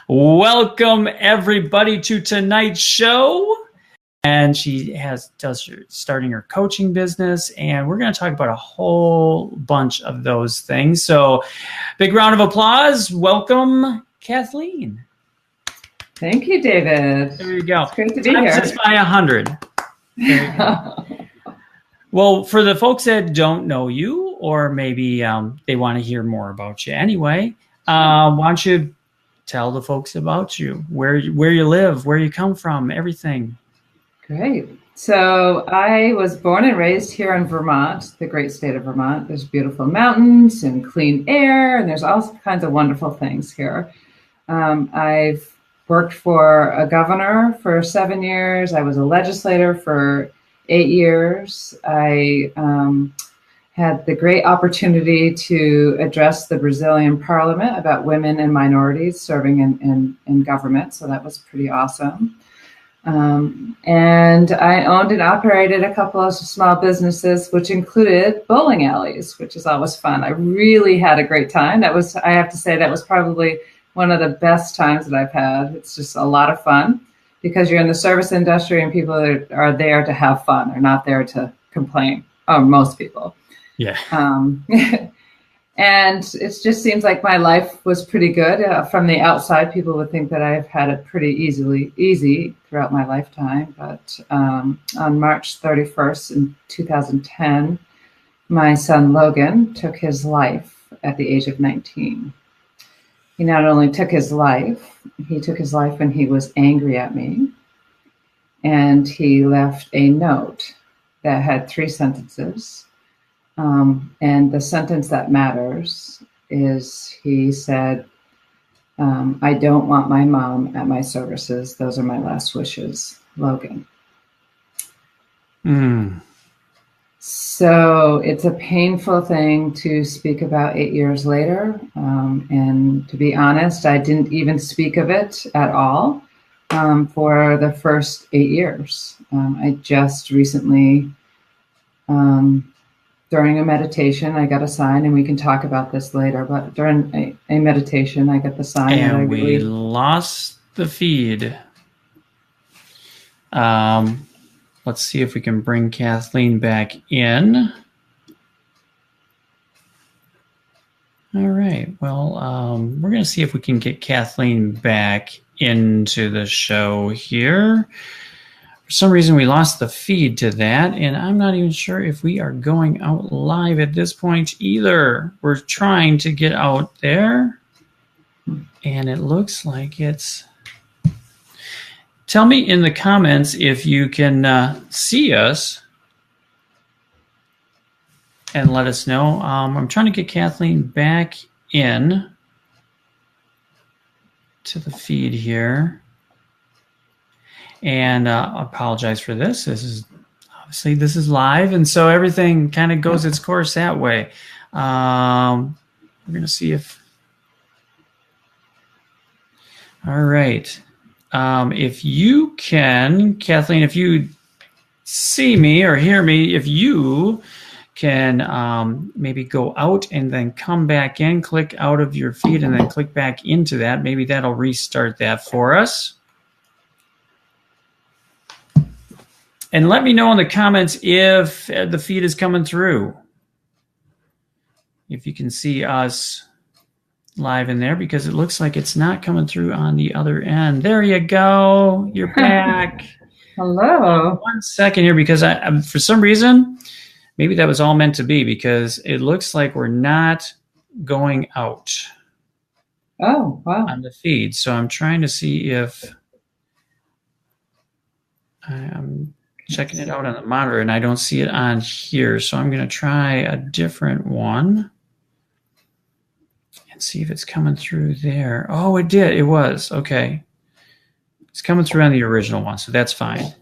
Welcome everybody to tonight's show. And she starting her coaching business, and we're going to talk about a whole bunch of those things. So, big round of applause. Welcome, Kathleen. Thank you, David. There you go. It's great to be here. Times by 100. There you go. Well, for the folks that don't know you, or maybe they want to hear more about you anyway, why don't you tell the folks about you, where you live, where you come from, everything. Great. So I was born and raised here in Vermont, the great state of Vermont. There's beautiful mountains and clean air, and there's all kinds of wonderful things here. I've worked for a governor for 7 years. I was a legislator for 8 years. I had the great opportunity to address the Brazilian parliament about women and minorities serving in government. So that was pretty awesome. And I owned and operated a couple of small businesses, which included bowling alleys, which is always fun. I really had a great time. I have to say, that was probably one of the best times that I've had. It's just a lot of fun because you're in the service industry and people are there to have fun. They're not there to complain. Oh, most people. Yeah. And it just seems like my life was pretty good. From the outside, people would think that I've had it pretty easy throughout my lifetime. But on March 31st in 2010, my son Logan took his life at the age of 19. He not only took his life, he took his life when he was angry at me. And he left a note that had 3 sentences. And the sentence that matters is, he said, I don't want my mom at my services. Those are my last wishes, Logan. So it's a painful thing to speak about 8 years later. And to be honest, I didn't even speak of it at all for the first 8 years. I just recently, during a meditation, I got a sign, and we can talk about this later, but during a meditation, I got the sign. And we lost the feed. Let's see if we can bring Kathleen back in. All right. Well, we're going to see if we can get Kathleen back into the show here. For some reason, we lost the feed to that, and I'm not even sure if we are going out live at this point either. We're trying to get out there, and it looks like it's... Tell me in the comments if you can see us, and let us know. I'm trying to get Kathleen back in to the feed here. And I apologize for this. This is live, and so everything kind of goes its course that way. We're going to see if... All right. If you can, Kathleen, if you see me or hear me, if you can maybe go out and then come back in, click out of your feed, and then click back into that. Maybe that'll restart that for us. And let me know in the comments if the feed is coming through. If you can see us live in there, because it looks like it's not coming through on the other end. There you go. You're back. Hello. 1 second here, because I for some reason, maybe that was all meant to be, because it looks like we're not going out. Oh, wow. On the feed. So I'm trying to see if I'm checking it out on the monitor, and I don't see it on here. So I'm going to try a different one and see if it's coming through there. Oh, it did. It was. Okay. It's coming through on the original one, so that's fine.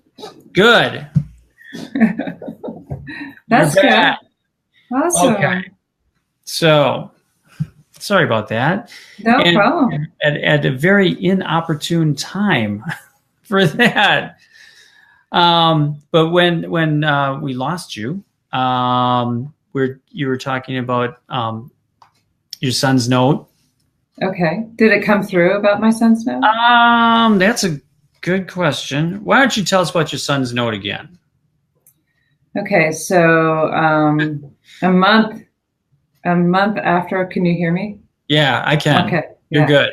Good. That's good. Awesome. Okay. So, sorry about that. No problem. At a very inopportune time for that. But when we lost you, you were talking about your son's note Okay. Did it come through about my son's note? That's a good question. Why don't you tell us about your son's note again? Okay. So a month after, can you hear me? Yeah, I can. Okay. You're Yeah. good.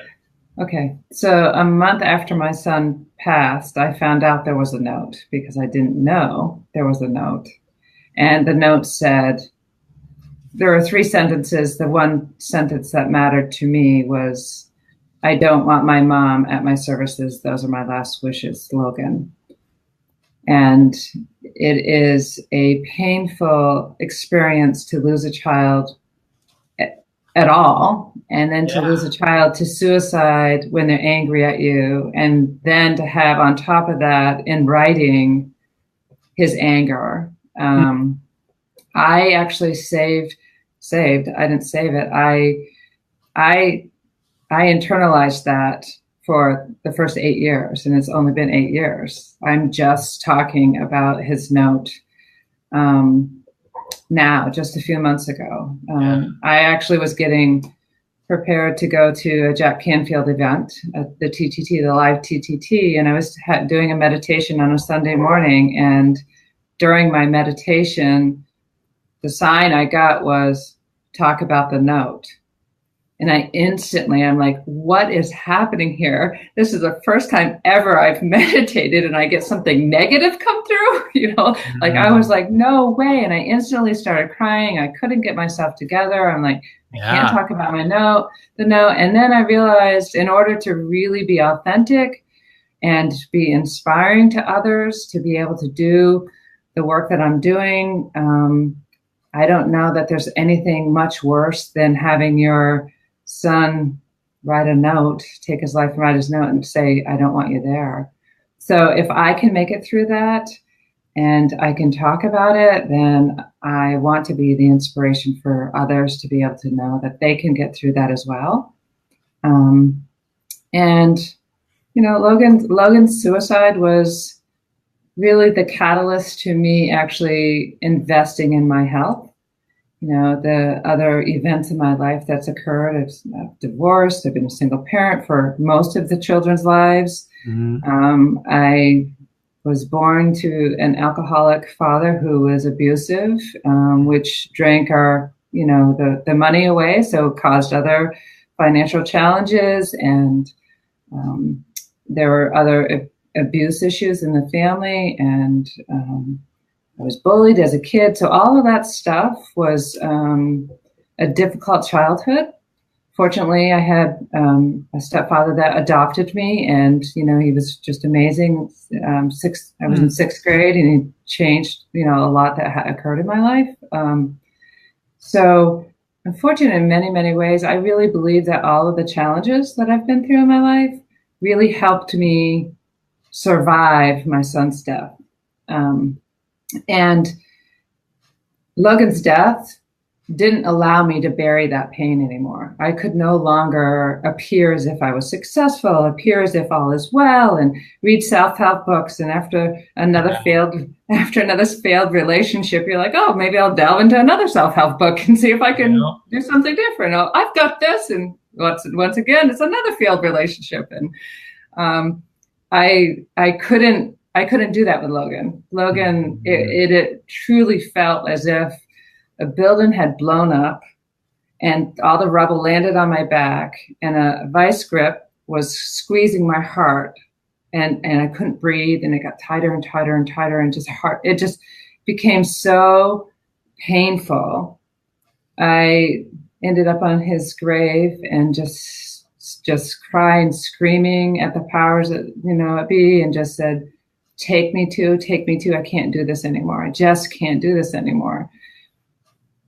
Okay. So a month after my son passed, I found out there was a note because I didn't know there was a note. And the note said, there are three sentences. The one sentence that mattered to me was, I don't want my mom at my services. Those are my last wishes, Logan. And it is a painful experience to lose a child at all, and then to lose a child to suicide when they're angry at you, and then to have on top of that in writing his anger. I actually saved. I didn't save it. I internalized that for the first 8 years, and it's only been 8 years. I'm just talking about his note now, just a few months ago. I actually was getting prepared to go to a Jack Canfield event at the TTT, the live TTT, and I was doing a meditation on a Sunday morning. And during my meditation, the sign I got was talk about the note. And I'm like, what is happening here? This is the first time ever I've meditated and I get something negative come through, like I was like, no way. And I instantly started crying. I couldn't get myself together. I'm like, I can't talk about the note. And then I realized in order to really be authentic and be inspiring to others, to be able to do the work that I'm doing, I don't know that there's anything much worse than having your son write a note, take his life and write his note and say, I don't want you there. So if I can make it through that and I can talk about it, then I want to be the inspiration for others to be able to know that they can get through that as well. Logan's suicide was really the catalyst to me actually investing in my health. The other events in my life that's occurred, I've divorced, I've been a single parent for most of the children's lives. I was born to an alcoholic father who was abusive, which drank the money away, so caused other financial challenges, and there were other abuse issues in the family, and I was bullied as a kid. So all of that stuff was a difficult childhood. Fortunately, I had a stepfather that adopted me, and he was just amazing. I was in sixth grade, and he changed a lot that had occurred in my life. So I'm fortunate in many, many ways. I really believe that all of the challenges that I've been through in my life really helped me survive my son's death. And Logan's death didn't allow me to bury that pain anymore. I could no longer appear as if I was successful, appear as if all is well, and read self-help books. And after another failed relationship, you're like, oh, maybe I'll delve into another self-help book and see if I can do something different. Oh, I've got this. And once again, it's another failed relationship. And I couldn't do that with Logan. It truly felt as if a building had blown up and all the rubble landed on my back, and a vice grip was squeezing my heart, and I couldn't breathe, and it got tighter and tighter and tighter, and it just became so painful. I ended up on his grave and just crying, screaming at the powers that be, and just said, take me to, I can't do this anymore. I just can't do this anymore.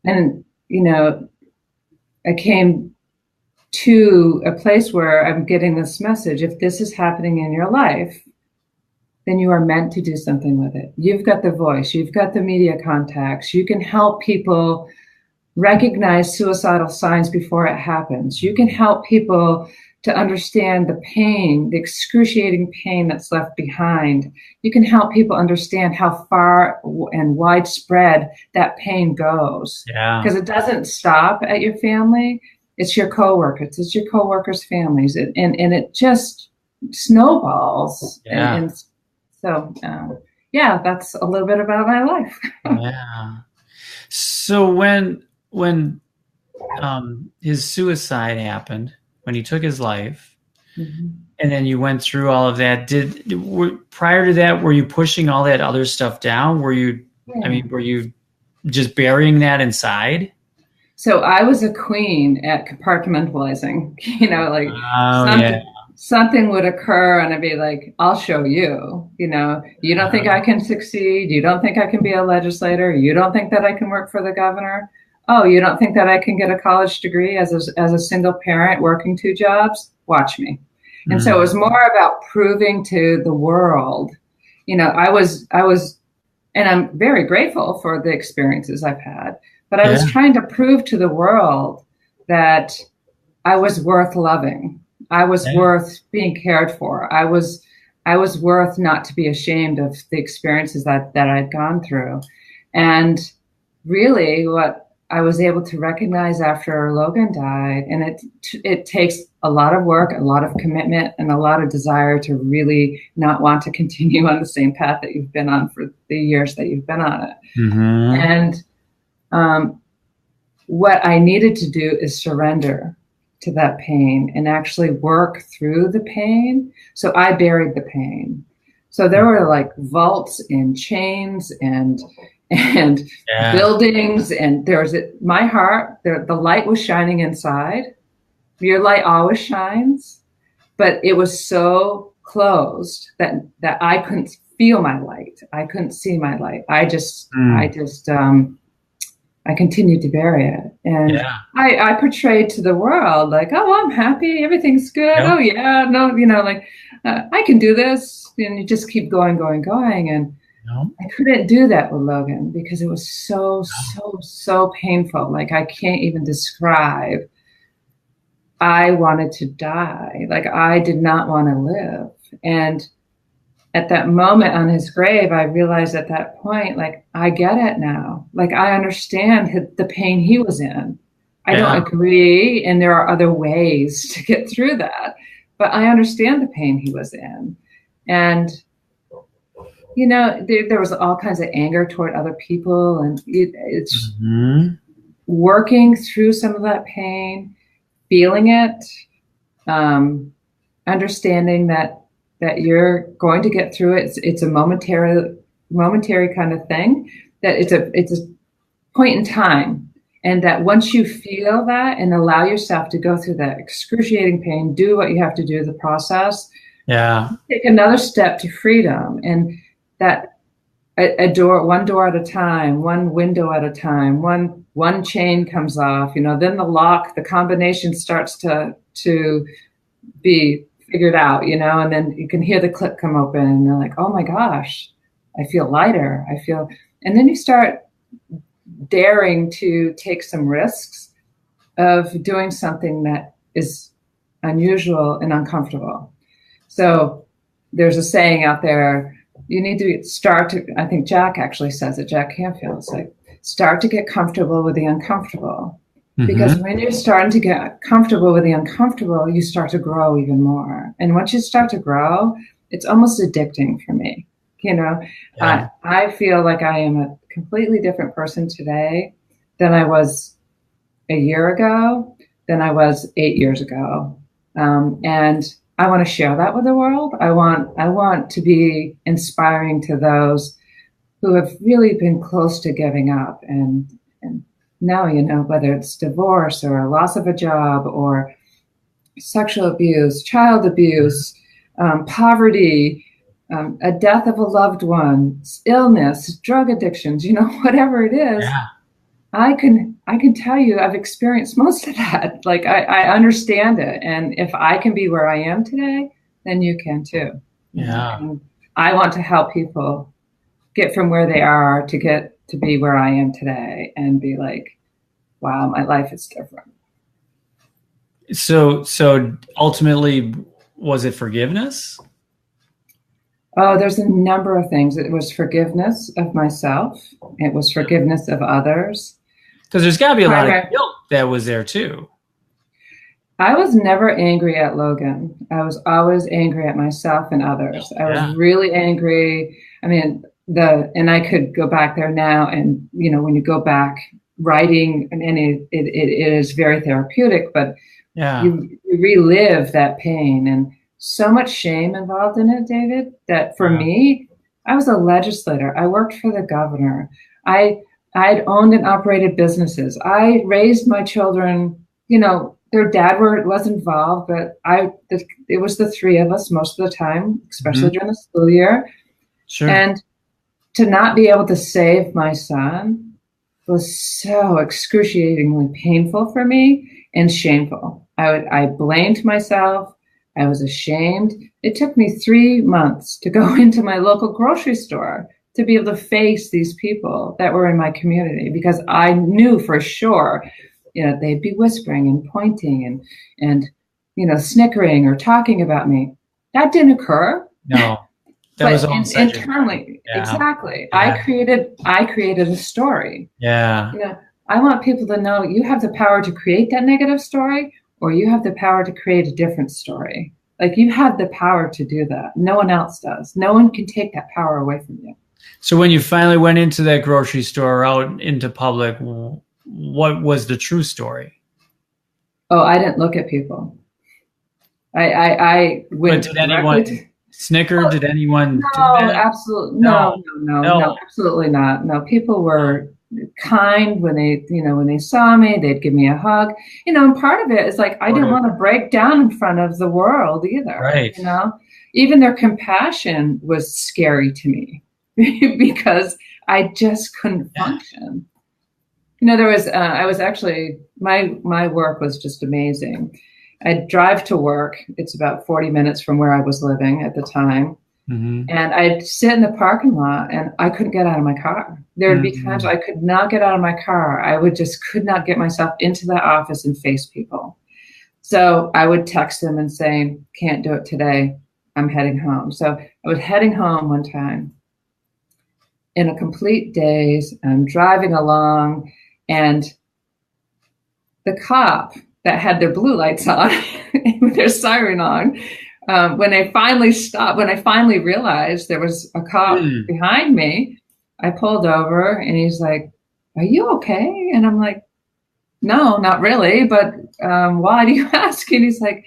And, I came to a place where I'm getting this message. If this is happening in your life, then you are meant to do something with it. You've got the voice, you've got the media contacts, you can help people recognize suicidal signs before it happens. You can help people to understand the pain, the excruciating pain that's left behind. You can help people understand how far and widespread that pain goes. Yeah. Because it doesn't stop at your family. it's your coworkers, it's your coworkers' families, and it just snowballs. Yeah. And so, yeah, that's a little bit about my life. Yeah. So when his suicide happened, when he took his life, and then you went through all of that, prior to that, were you pushing all that other stuff down? Were you, I mean, were you just burying that inside? So I was a queen at compartmentalizing, like yeah. something would occur and I'd be like, I'll show you, you don't think I can succeed. You don't think I can be a legislator. You don't think that I can work for the governor. Oh, you don't think that I can get a college degree as a single parent working 2 jobs? Watch me. And so it was more about proving to the world, I was, and I'm very grateful for the experiences I've had, but I was trying to prove to the world that I was worth loving. I was worth being cared for. I was worth not to be ashamed of the experiences that I'd gone through. And really what I was able to recognize after Logan died, and it takes a lot of work, a lot of commitment, and a lot of desire to really not want to continue on the same path that you've been on for the years that you've been on it. And what I needed to do is surrender to that pain and actually work through the pain. So I buried the pain. So there were like vaults and chains and buildings, and there's my heart, the light was shining inside. Your light always shines, but it was so closed that I couldn't feel my light. I couldn't see my light. I continued to bury it. And I portrayed to the world like, oh, I'm happy. Everything's good. Oh yeah. No, I can do this. And you just keep going. And I couldn't do that with Logan because it was so painful. Like I can't even describe. I wanted to die. Like I did not want to live. And at that moment on his grave, I realized at that point, like, I get it now. Like I understand the pain he was in. I don't agree. And there are other ways to get through that, but I understand the pain he was in. And there was all kinds of anger toward other people, and it's working through some of that pain, feeling it, understanding that you're going to get through it. It's a momentary kind of thing, that it's a point in time, and that once you feel that and allow yourself to go through that excruciating pain, do what you have to do, the process, take another step to freedom. And that one door at a time, one window at a time, one chain comes off, then the combination starts to be figured out, and then you can hear the clip come open and you're like, oh my gosh, I feel lighter. And then you start daring to take some risks of doing something that is unusual and uncomfortable. So there's a saying out there, you need to start to, I think Jack actually says it, Jack Canfield, it's like, start to get comfortable with the uncomfortable. Because when you're starting to get comfortable with the uncomfortable, you start to grow even more. And once you start to grow, it's almost addicting for me. I feel like I am a completely different person today than I was a year ago, than I was 8 years ago. And I want to share that with the world. I want to be inspiring to those who have really been close to giving up. And now, whether it's divorce or a loss of a job or sexual abuse, child abuse, poverty, a death of a loved one, illness, drug addictions, whatever it is, I can tell you I've experienced most of that. Like I understand it. And if I can be where I am today, then you can too. And I want to help people get from where they are to get to be where I am today and be like, wow, my life is different. So ultimately, was it forgiveness? Oh, there's a number of things. It was forgiveness of myself. It was forgiveness of others. Because there's got to be a lot of guilt that was there too. I was never angry at Logan. I was always angry at myself and others. I was Yeah. really angry. I mean, and I could go back there now, and when you go back writing, and it is very therapeutic, but Yeah. you relive that pain and so much shame involved in it, David, that for me, I was a legislator. I worked for the governor. I'd owned and operated businesses. I raised my children, their dad was involved, but it was the three of us most of the time, especially during the school year. Sure. And to not be able to save my son was so excruciatingly painful for me and shameful. I blamed myself. I was ashamed. It took me 3 months to go into my local grocery store to be able to face these people that were in my community, because I knew for sure, they'd be whispering and pointing and snickering or talking about me. That didn't occur. No, that was all internally. Yeah. Exactly. Yeah. I created a story. Yeah. I want people to know you have the power to create that negative story, or you have the power to create a different story. Like, you have the power to do that. No one else does. No one can take that power away from you. So when you finally went into that grocery store, out into public, what was the true story? Oh, I didn't look at people. I went. But did anyone snicker? Oh, did anyone? No, absolutely no, absolutely not. No, people were kind when they saw me. They'd give me a hug. And part of it is like, I didn't want to break down in front of the world either. Right. Even their compassion was scary to me because I just couldn't function. There was, I was actually, my work was just amazing. I'd drive to work. It's about 40 minutes from where I was living at the time. Mm-hmm. And I'd sit in the parking lot and I couldn't get out of my car. There would be times I could not get out of my car. I could not get myself into the office and face people. So I would text them and say, can't do it today. I'm heading home. So I was heading home one time in a complete daze. I'm driving along, and the cop that had their blue lights on with their siren on, when they finally stopped, when I finally realized there was a cop behind me, I pulled over and he's like, "Are you okay?" And I'm like, "No, not really, but why do you ask?" And he's like,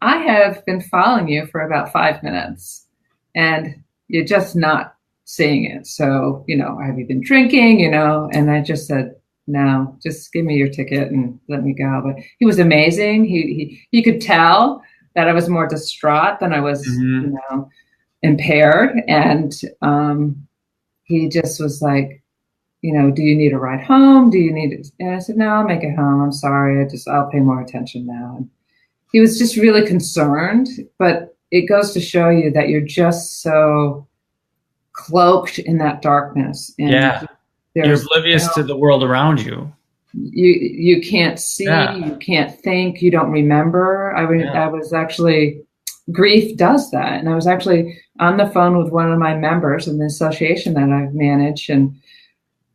"I have been following you for about 5 minutes and you're just not seeing it. So, have you been drinking, And I just said, "No, just give me your ticket and let me go." But he was amazing. He could tell that I was more distraught than I was, impaired. And he just was like, "Do you need a ride home? Do you need it?" And I said, "No, I'll make it home. I'm sorry. I'll pay more attention now." And he was just really concerned, but it goes to show you that you're just so cloaked in that darkness. And you're oblivious to the world around you. You can't see, you can't think, you don't remember. I was actually, grief does that. And I was actually on the phone with one of my members in the association that I've managed, and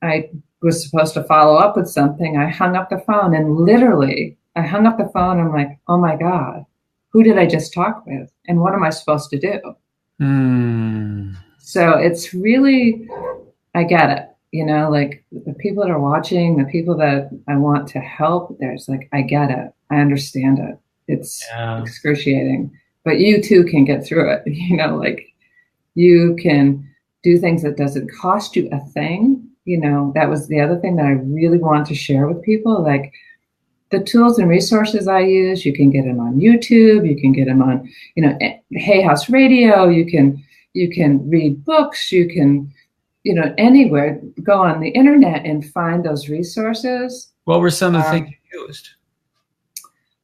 I was supposed to follow up with something. I hung up the phone, and literally I hung up the phone. I'm like, oh my God, who did I just talk with? And what am I supposed to do? So it's really, I get it. Like the people that are watching, the people that I want to help, there's like, I get it. I understand it. It's excruciating, but you too can get through it. Like you can do things that doesn't cost you a thing. That was the other thing that I really want to share with people. Like the tools and resources I use, you can get them on YouTube. You can get them on, Hay House Radio. You can read books. You can, anywhere, go on the internet and find those resources. What were some of the things you used?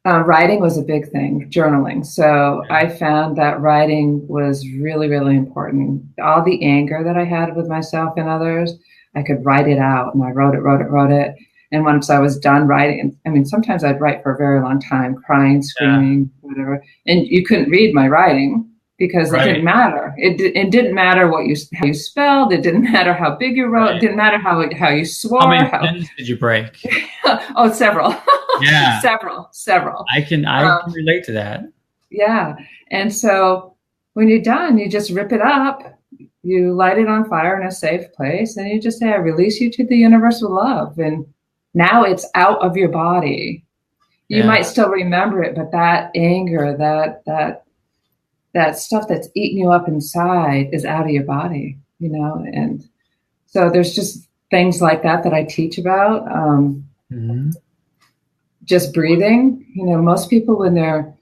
Writing was a big thing, journaling. So I found that writing was really, really important. All the anger that I had with myself and others, I could write it out, and I wrote it. And once I was done writing, sometimes I'd write for a very long time, crying, screaming, whatever. And you couldn't read my writing. because it didn't matter. It didn't matter how you spelled. It didn't matter how big you wrote. It didn't matter how you swore. How many pens did you break? Oh, several. Yeah. several. I can relate to that. Yeah. And so when you're done, you just rip it up, you light it on fire in a safe place, and you just say, I release you to the universal love. And now it's out of your body. You might still remember it, but that anger, that stuff that's eating you up inside is out of your body, And so there's just things like that I teach about. Just breathing. Most people when they're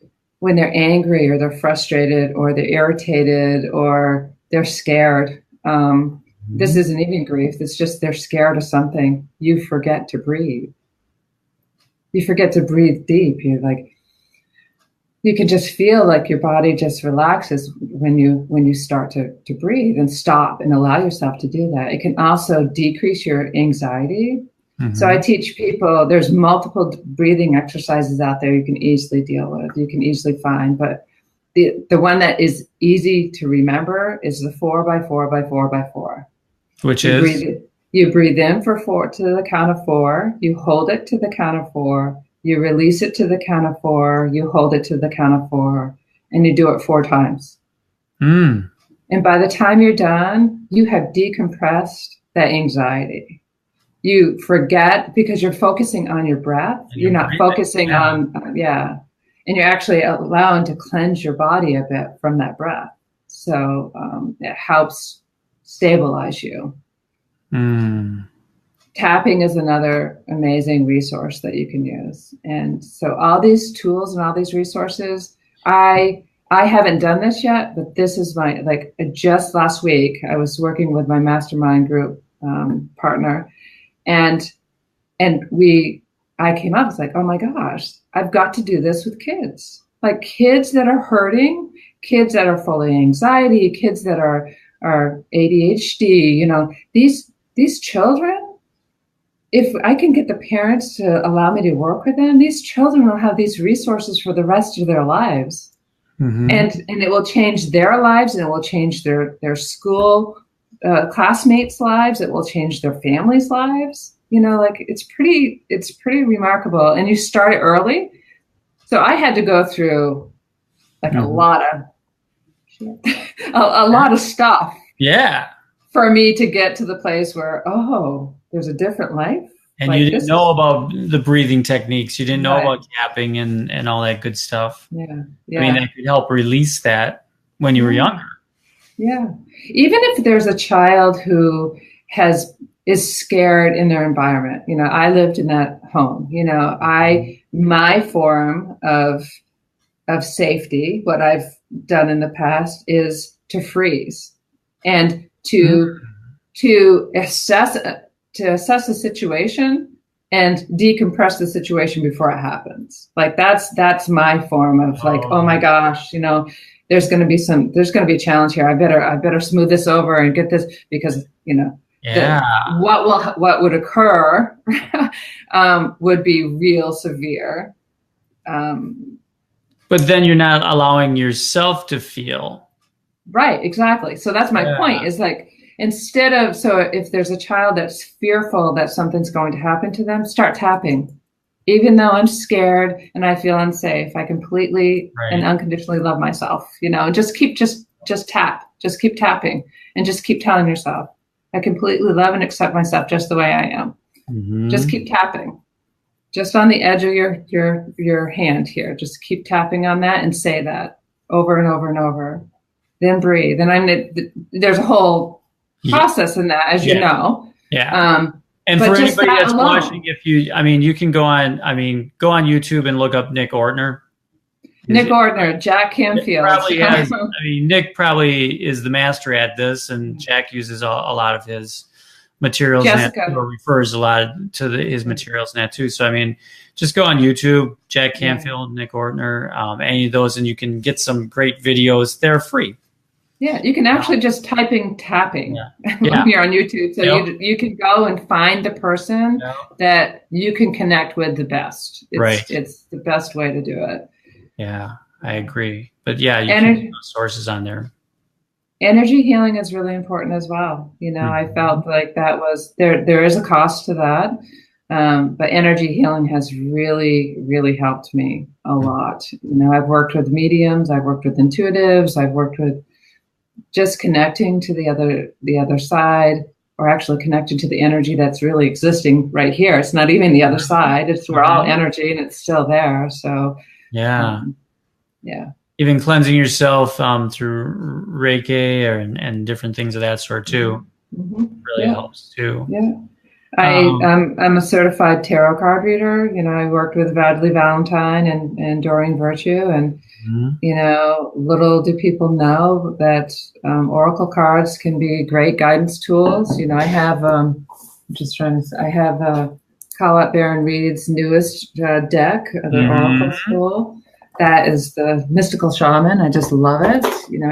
angry or they're frustrated or they're irritated or they're scared, this isn't even grief. It's just they're scared of something. You forget to breathe. You forget to breathe deep. You can just feel like your body just relaxes when you start to breathe and stop and allow yourself to do that. It can also decrease your anxiety. So I teach people, there's multiple breathing exercises out there you can easily deal with, you can easily find, but the one that is easy to remember is the 4 by 4 by 4 by 4. Which you breathe in for 4 to the count of 4, you hold it to the count of 4, you release it to the count of 4, you hold it to the count of 4, and you do it 4 times. And by the time you're done, you have decompressed that anxiety. You forget because you're focusing on your breath. You're not focusing on, and you're actually allowing to cleanse your body a bit from that breath. So it helps stabilize you. Tapping is another amazing resource that you can use. And so all these tools and all these resources, I haven't done this yet, but this is just last week, I was working with my mastermind group partner. And I came up, it's like, oh my gosh, I've got to do this with kids, like kids that are hurting, kids that are full of anxiety, kids that are ADHD, these children, if I can get the parents to allow me to work with them, these children will have these resources for the rest of their lives. And it will change their lives, and it will change their school classmates' lives. It will change their families' lives. It's pretty remarkable. And you start early. So I had to go through a lot of a lot of stuff. Yeah. For me to get to the place where, there's a different life. And you didn't know about the breathing techniques. You didn't know about tapping and all that good stuff. Yeah. I mean, that could help release that when you were younger. Yeah. Even if there's a child who is scared in their environment, I lived in that home, my form of safety, what I've done in the past is to freeze and to assess the situation and decompress the situation before it happens. That's my form of oh my gosh, there's going to be a challenge here. I better smooth this over and get this because, what would occur would be real severe. But then you're not allowing yourself to feel. Right. Exactly. So that's my point is so if there's a child that's fearful that something's going to happen to them, start tapping. Even though I'm scared and I feel unsafe, I completely and unconditionally love myself. Just tap, just keep tapping, and just keep telling yourself, I completely love and accept myself just the way I am. Just keep tapping, just on the edge of your hand here. Just keep tapping on that and say that over and over and over. Then breathe. And there's a whole process in that, as you know. Yeah. And for anybody that's watching, you can go on YouTube and look up Nick Ortner. Jack Canfield. Nick probably is the master at this, and Jack uses a lot of his materials or refers a lot to his materials in that too. So, just go on YouTube, Jack Canfield, Nick Ortner, any of those, and you can get some great videos. They're free. Yeah, you can actually just type in tapping when you're on YouTube. So you can go and find the person that you can connect with the best. It's the best way to do it. Yeah. I agree. But yeah, you can get those sources on there. Energy healing is really important as well. I felt like that was there is a cost to that. But energy healing has really, really helped me a lot. I've worked with mediums, I've worked with intuitives, I've worked with just connecting to the other side, or actually connecting to the energy that's really existing right here. It's not even the other side. We're all energy and it's still there. So yeah. Yeah. Even cleansing yourself through Reiki and different things of that sort too really helps too. Yeah. I'm a certified tarot card reader. I worked with Vadley Valentine and Doreen Virtue, and little do people know that oracle cards can be great guidance tools. I have I have Colette Baron Reed's newest deck, the Oracle School. That is the Mystical Shaman. I just love it.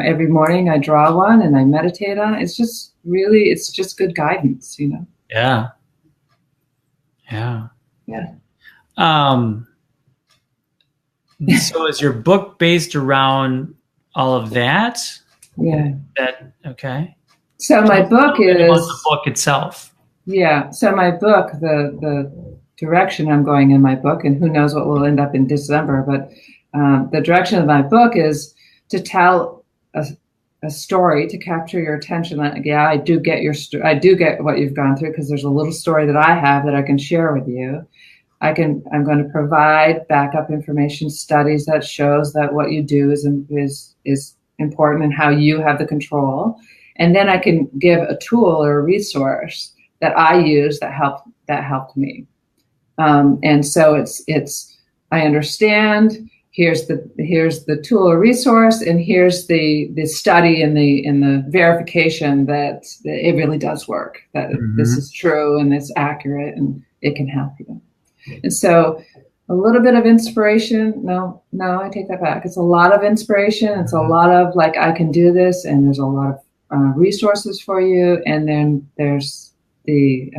Every morning I draw one and I meditate on it. It's just good guidance. Yeah. So is your book based around all of that? Yeah. Okay. So my book is the book itself. Yeah. So my book, the direction I'm going in my book, and who knows what will end up in December, but the direction of my book is to tell a story to capture your attention. I do get I do get what you've gone through, because there's a little story that I have that I can share with you. I'm going to provide backup information, studies that shows that what you do is important and how you have the control. And then I can give a tool or a resource that I use that helped me. And so it's I understand. Here's the tool or resource, and here's the study and the verification that it really does work, that this is true and it's accurate and it can help you. And so a little bit of inspiration. No, I take that back. It's a lot of inspiration. It's a lot of I can do this, and there's a lot of resources for you. And then there's the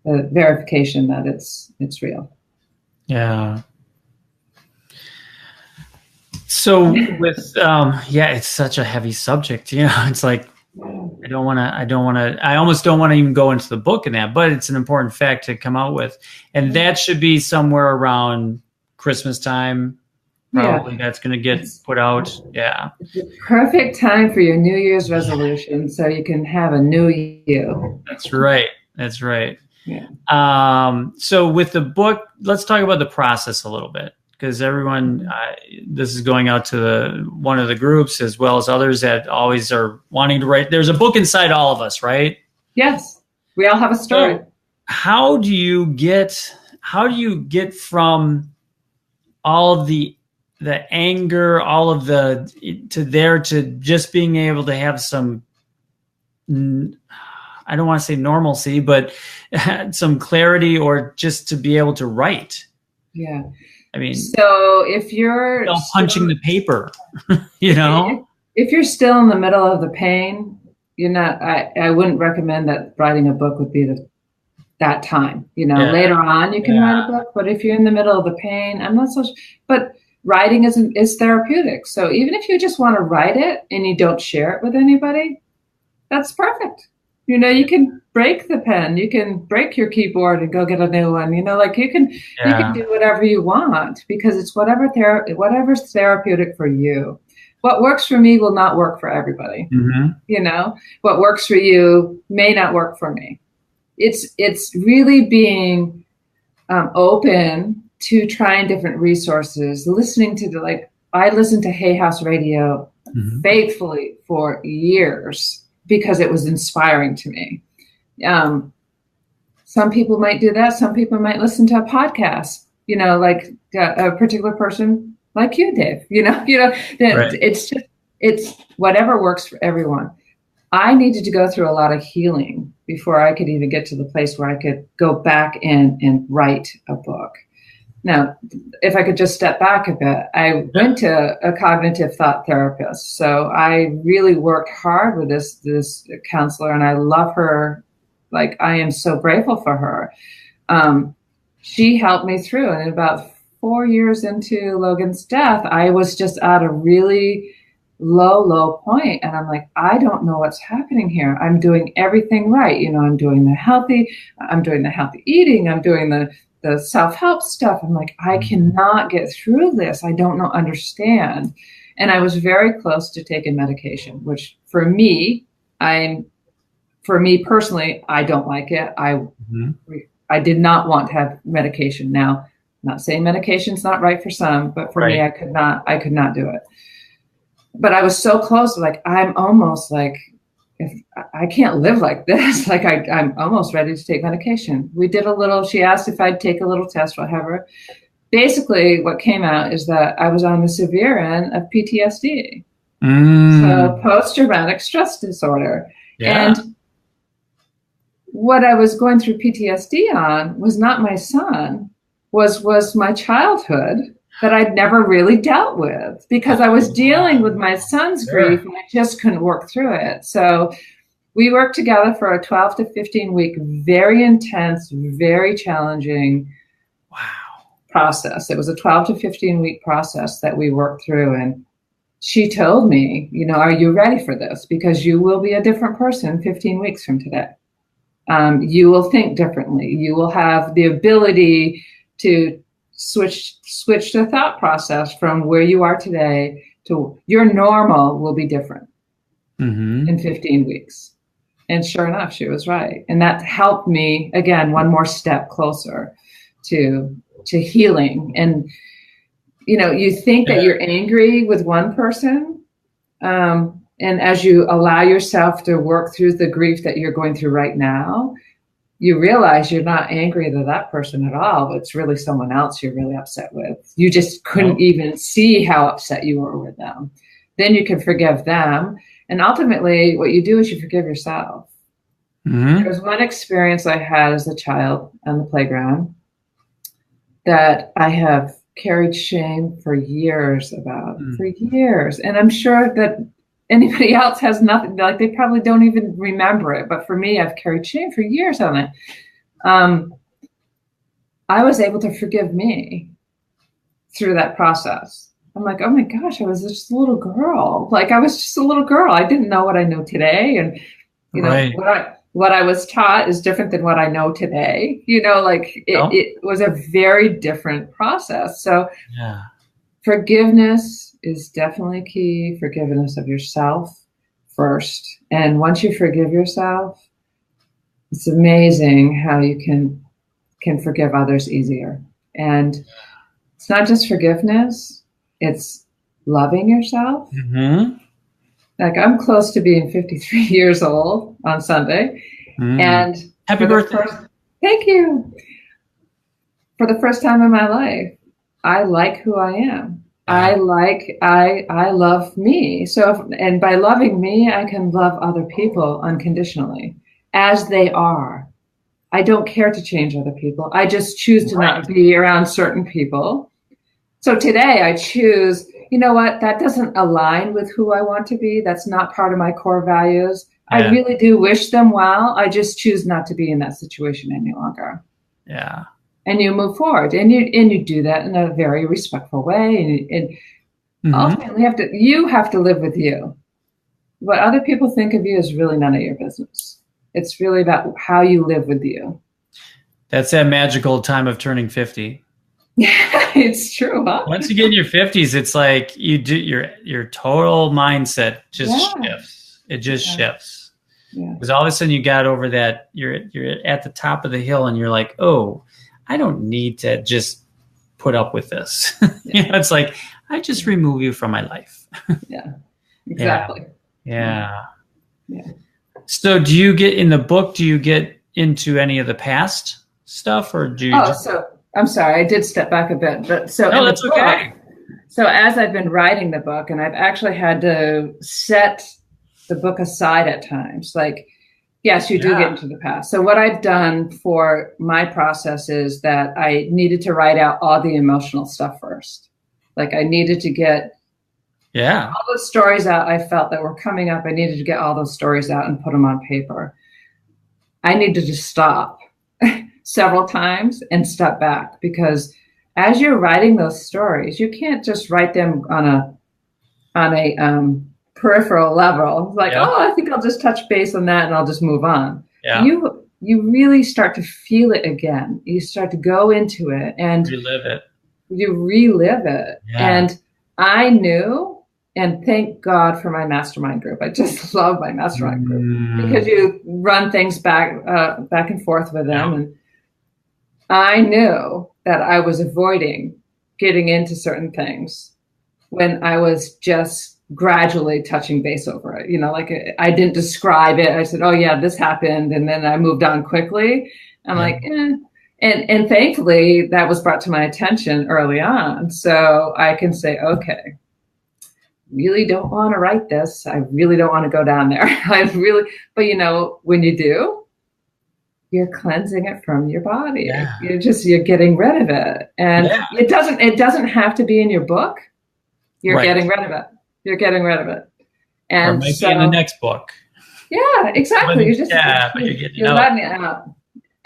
verification that it's real. Yeah. So with, it's such a heavy subject, it's like, I almost don't want to even go into the book in that, but it's an important fact to come out with. And that should be somewhere around Christmas time. Probably that's going to get put out. Yeah. It's the perfect time for your New Year's resolution, so you can have a new you. That's right. Yeah. So with the book, let's talk about the process a little bit, because everyone, this is going out to one of the groups as well as others that always are wanting to write. There's a book inside all of us, right? Yes, we all have a story. So how do you get from all of the anger, all of to just being able to have some, I don't want to say normalcy, but some clarity, or just to be able to write? Yeah. I mean, so if you're punching the paper, if you're still in the middle of the pain, you're not. I wouldn't recommend that writing a book would be that time. Later on you can write a book, but if you're in the middle of the pain, I'm not so. But writing is therapeutic. So even if you just want to write it and you don't share it with anybody, that's perfect. You can break the pen, you can break your keyboard and go get a new one. You can do whatever you want, because it's whatever's therapeutic for you. What works for me will not work for everybody. What works for you may not work for me. It's really being open to trying different resources, listening to I listened to Hay House Radio faithfully for years, because it was inspiring to me. Some people might do that. Some people might listen to a podcast, like a particular person like you, Dave, Right. It's whatever works for everyone. I needed to go through a lot of healing before I could even get to the place where I could go back in and write a book. Now, if I could just step back a bit, I went to a cognitive thought therapist. So I really worked hard with this counselor, and I love her. I am so grateful for her. She helped me through, and in about 4 years into Logan's death, I was just at a really low point. And I'm like, I don't know what's happening here. I'm doing everything right. You know, I'm doing the healthy eating. I'm doing the self-help stuff. I'm like, I cannot get through this. I don't know, understand. And I was very close to taking medication, which for me personally, I don't like it. I did not want to have medication. Now, I'm not saying medication's not right for some, but for me, I could not do it. But I was so close, like, I'm almost like, if I can't live like this, like I'm almost ready to take medication. We did she asked if I'd take a little test, whatever. Basically, what came out is that I was on the severe end of PTSD. So post-traumatic stress disorder. Yeah. And what I was going through PTSD on was not my son, was my childhood that I'd never really dealt with, because I was dealing with my son's grief and I just couldn't work through it. So we worked together for a 12 to 15 week, very intense, very challenging process. It was a 12 to 15 week process that we worked through. And she told me, you know, are you ready for this? Because you will be a different person 15 weeks from today. You will think differently. You will have the ability to switch the thought process from where you are today to your normal will be different in 15 weeks. And sure enough, she was right. And that helped me, again, one more step closer to healing. And, you know, you think that you're angry with one person, and as you allow yourself to work through the grief that you're going through right now, you realize you're not angry at that person at all. It's really someone else you're really upset with. You just couldn't even see how upset you were with them. Then you can forgive them. And ultimately, what you do is you forgive yourself. There was one experience I had as a child on the playground that I have carried shame for years about, for years. And I'm sure that anybody else has nothing, like they probably don't even remember it. But for me, I've carried shame for years on it. I was able to forgive me through that process. I'm like, oh my gosh, I was just a little girl. Like I was just a little girl. I didn't know what I know today. And, you know, what I was taught is different than what I know today. You know, like it was a very different process. So forgiveness is definitely key. Forgiveness of yourself first. And once you forgive yourself, it's amazing how you can forgive others easier. And it's not just forgiveness, it's loving yourself. Like I'm close to being 53 years old on Sunday. And happy birthday. Thank you. For the first time in my life, I like who I am. I love me. So, and by loving me, I can love other people unconditionally as they are. I don't care to change other people. I just choose to not be around certain people. So today I choose, you know what, that doesn't align with who I want to be. That's not part of my core values. I really do wish them well. I just choose not to be in that situation any longer. Yeah. And you move forward, and you do that in a very respectful way. And ultimately, you have to live with you. What other people think of you is really none of your business. It's really about how you live with you. That's that magical time of turning 50. Yeah, it's true. Huh? Once you get in your 50s, it's like you do your total mindset just shifts. It just shifts. Because all of a sudden you got over that. You're at the top of the hill, and you're like, oh, I don't need to just put up with this. You know, it's like, I just remove you from my life. Yeah, exactly. Yeah. So do you get in the book, do you get into any of the past stuff, or do you so I'm sorry, I did step back a bit, but so no, that's okay. So as I've been writing the book, and I've actually had to set the book aside at times, like, yes, you do get into the past. So what I've done for my process is that I needed to write out all the emotional stuff first. Like I needed to get all those stories out I felt that were coming up. I needed to get all those stories out and put them on paper. I needed to stop several times and step back, because as you're writing those stories, you can't just write them on a peripheral level. Like, Yep. oh, I think I'll just touch base on that and I'll just move on. Yeah. You really start to feel it again. You start to go into it and relive it. You relive it. Yeah. And I knew, and thank God for my mastermind group. I just love my mastermind group because you run things back and forth with them. Yeah. And I knew that I was avoiding getting into certain things when I was just gradually touching base over it. Like I didn't describe it. I said, oh yeah, this happened. And then I moved on quickly. I'm like, And thankfully that was brought to my attention early on. So I can say, okay, really don't want to write this. I really don't want to go down there. But when you do, you're cleansing it from your body. Yeah. You're getting rid of it. And it doesn't have to be in your book. You're getting rid of it. You're getting rid of it. And or maybe in the next book. Yeah, exactly. But you're letting it out.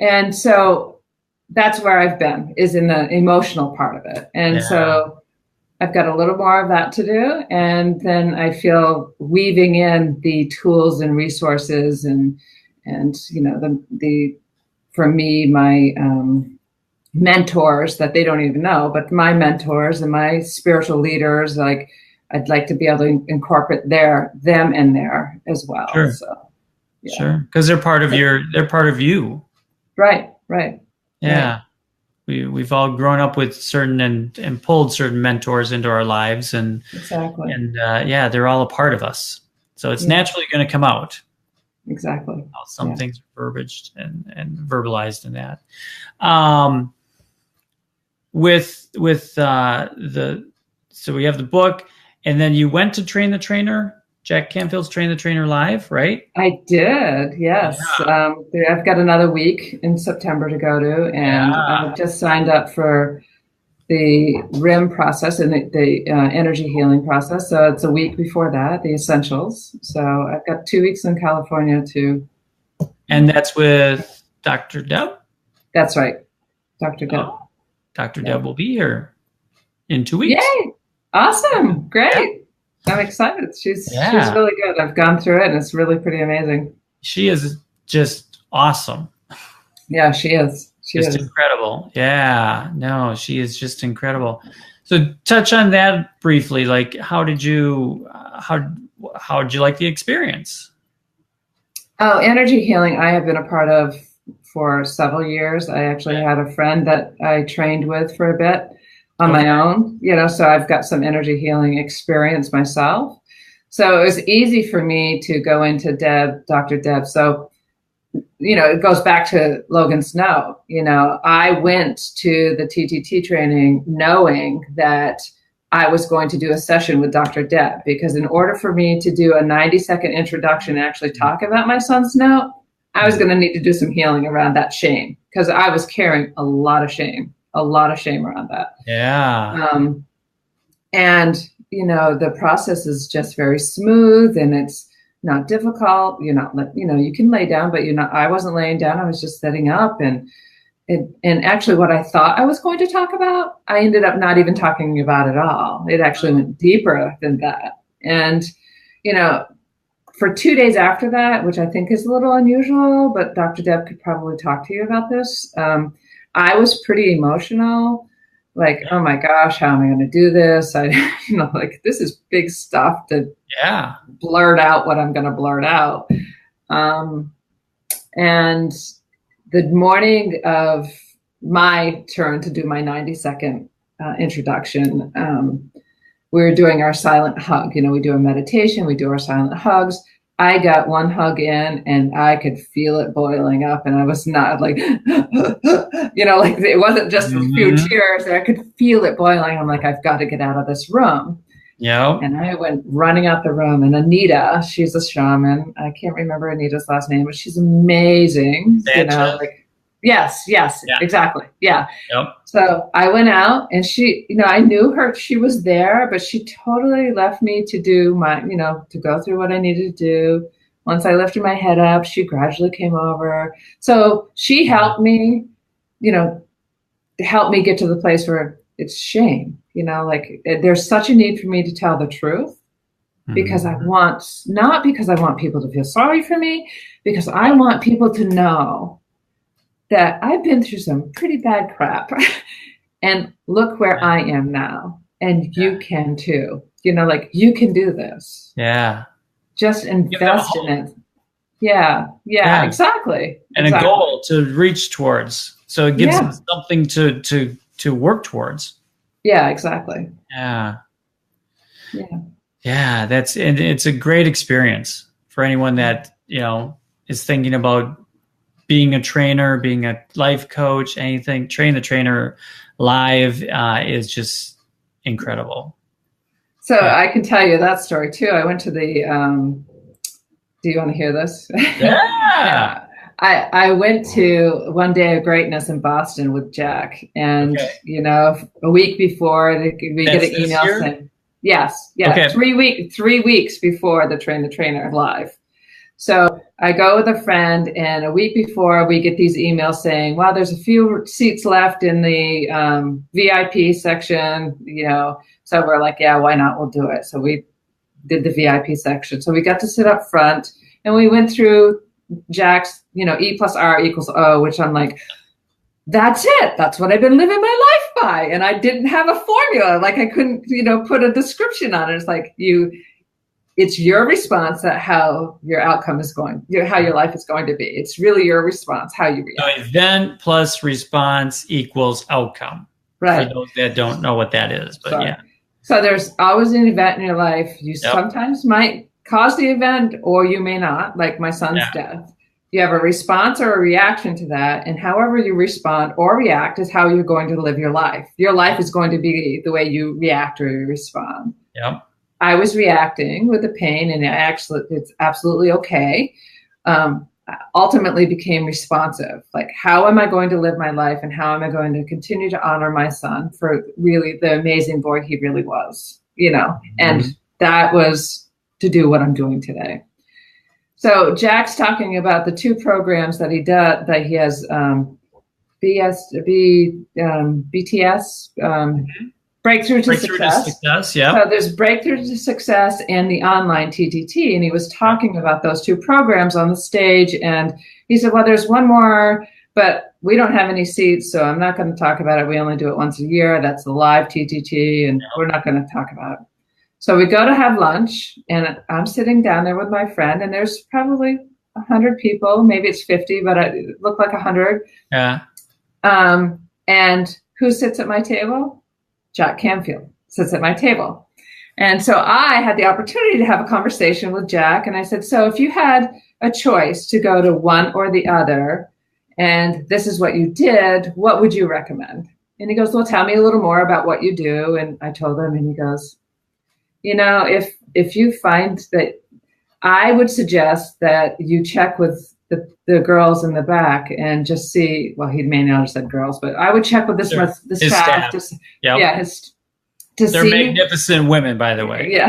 And so that's where I've been, is in the emotional part of it. And so I've got a little more of that to do. And then I feel weaving in the tools and resources and for me, my mentors that they don't even know, but my mentors and my spiritual leaders, like I'd like to be able to incorporate them in there as well. Sure. So, Sure. Because they're part of you. Right. Yeah. Right. We've all grown up with certain and pulled certain mentors into our lives and exactly. And they're all a part of us. So it's naturally going to come out. Exactly. Some things are verbiaged and verbalized in that. So we have the book, and then you went to Train the Trainer, Jack Canfield's Train the Trainer Live, right? I did, yes. Yeah. I've got another week in September to go to, and I've just signed up for the RIM process and the energy healing process. So it's a week before that, the essentials. So I've got 2 weeks in California too. And that's with Dr. Deb? That's right. Dr. Deb. Oh, Dr. Deb will be here in 2 weeks. Yay! Awesome. Great. Yeah. I'm excited. She's really good. I've gone through it and it's really pretty amazing. She is just awesome. Yeah, she is. She is incredible. Yeah. No, she is just incredible. So touch on that briefly. Like, how did you like the experience? Oh, energy healing I have been a part of for several years. I actually had a friend that I trained with for a bit on my own, so I've got some energy healing experience myself. So it was easy for me to go into Dr. Deb. So, it goes back to Logan Snow. I went to the TTT training knowing that I was going to do a session with Dr. Deb, because in order for me to do a 90-second introduction and actually talk about my son's note, I was going to need to do some healing around that shame, because I was carrying a lot of shame around that. Yeah. And, the process is just very smooth and it's not difficult. You can lay down, but I wasn't laying down. I was just sitting up, and actually what I thought I was going to talk about, I ended up not even talking about at all. It actually went deeper than that. And, for 2 days after that, which I think is a little unusual, but Dr. Deb could probably talk to you about this. I was pretty emotional, like, oh my gosh, how am I going to do this? This is big stuff to blurt out what I'm going to blurt out. And the morning of my turn to do my 90-second introduction, we were doing our silent hug. We do a meditation, we do our silent hugs. I got one hug in and I could feel it boiling up, and I was not like, it wasn't just a few tears. I could feel it boiling. I'm like, I've got to get out of this room. Yeah. And I went running out the room, and Anita, she's a shaman. I can't remember Anita's last name, but she's amazing. Yes, exactly. Yeah. Yep. So I went out, and she, I knew her, she was there, but she totally left me to do my, to go through what I needed to do. Once I lifted my head up, she gradually came over. So she helped me, get to the place where it's shame, like there's such a need for me to tell the truth because not because I want people to feel sorry for me, because I want people to know that I've been through some pretty bad crap and look where I am now. And you can too, like you can do this. Yeah. Just invest in it. Yeah, exactly. And a goal to reach towards. So it gives them something to work towards. Yeah, exactly. Yeah. Yeah. Yeah, it's a great experience for anyone that, is thinking about being a trainer, being a life coach, anything. Train the Trainer live is just incredible. So I can tell you that story too. I went to the, do you want to hear this? Yeah. I went to One Day of Greatness in Boston with Jack, and a week before we get an email saying, yes, 3 weeks before the Train the Trainer live. So I go with a friend, and a week before we get these emails saying, "Well, there's a few seats left in the VIP section," So we're like, "Yeah, why not? We'll do it." So we did the VIP section. So we got to sit up front, and we went through Jack's, E plus R equals O, which I'm like, that's it. That's what I've been living my life by. And I didn't have a formula. Like I couldn't, put a description on it. It's like it's your response that how your outcome is going, how your life is going to be. It's really your response, how you react. So event plus response equals outcome. Right. For those that don't know what that is, but yeah. So there's always an event in your life. You sometimes might cause the event, or you may not, like my son's death. You have a response or a reaction to that, and however you respond or react is how you're going to live your life. Your life is going to be the way you react or you respond. Yep. I was reacting with the pain, and it's absolutely okay. Ultimately became responsive. Like, how am I going to live my life, and how am I going to continue to honor my son for really the amazing boy he really was, and that was to do what I'm doing today. So Jack's talking about the two programs that he does, that he has, BTS, Breakthrough to Success. Yeah. So there's Breakthrough to Success and the online TTT. And he was talking about those two programs on the stage. And he said, well, there's one more, but we don't have any seats, so I'm not going to talk about it. We only do it once a year. That's the live TTT, and we're not going to talk about it. So we go to have lunch, and I'm sitting down there with my friend, and there's probably 100 people. Maybe it's 50, but it looked like 100. Yeah. And who sits at my table? Jack Canfield sits at my table. And so I had the opportunity to have a conversation with Jack, and I said, so if you had a choice to go to one or the other, and this is what you did, what would you recommend? And he goes, well, tell me a little more about what you do. And I told him, and he goes, if you find that, I would suggest that you check with the girls in the back and just see, well, he may not have said girls, but I would check with this staff. They're magnificent women, by the way. Yeah,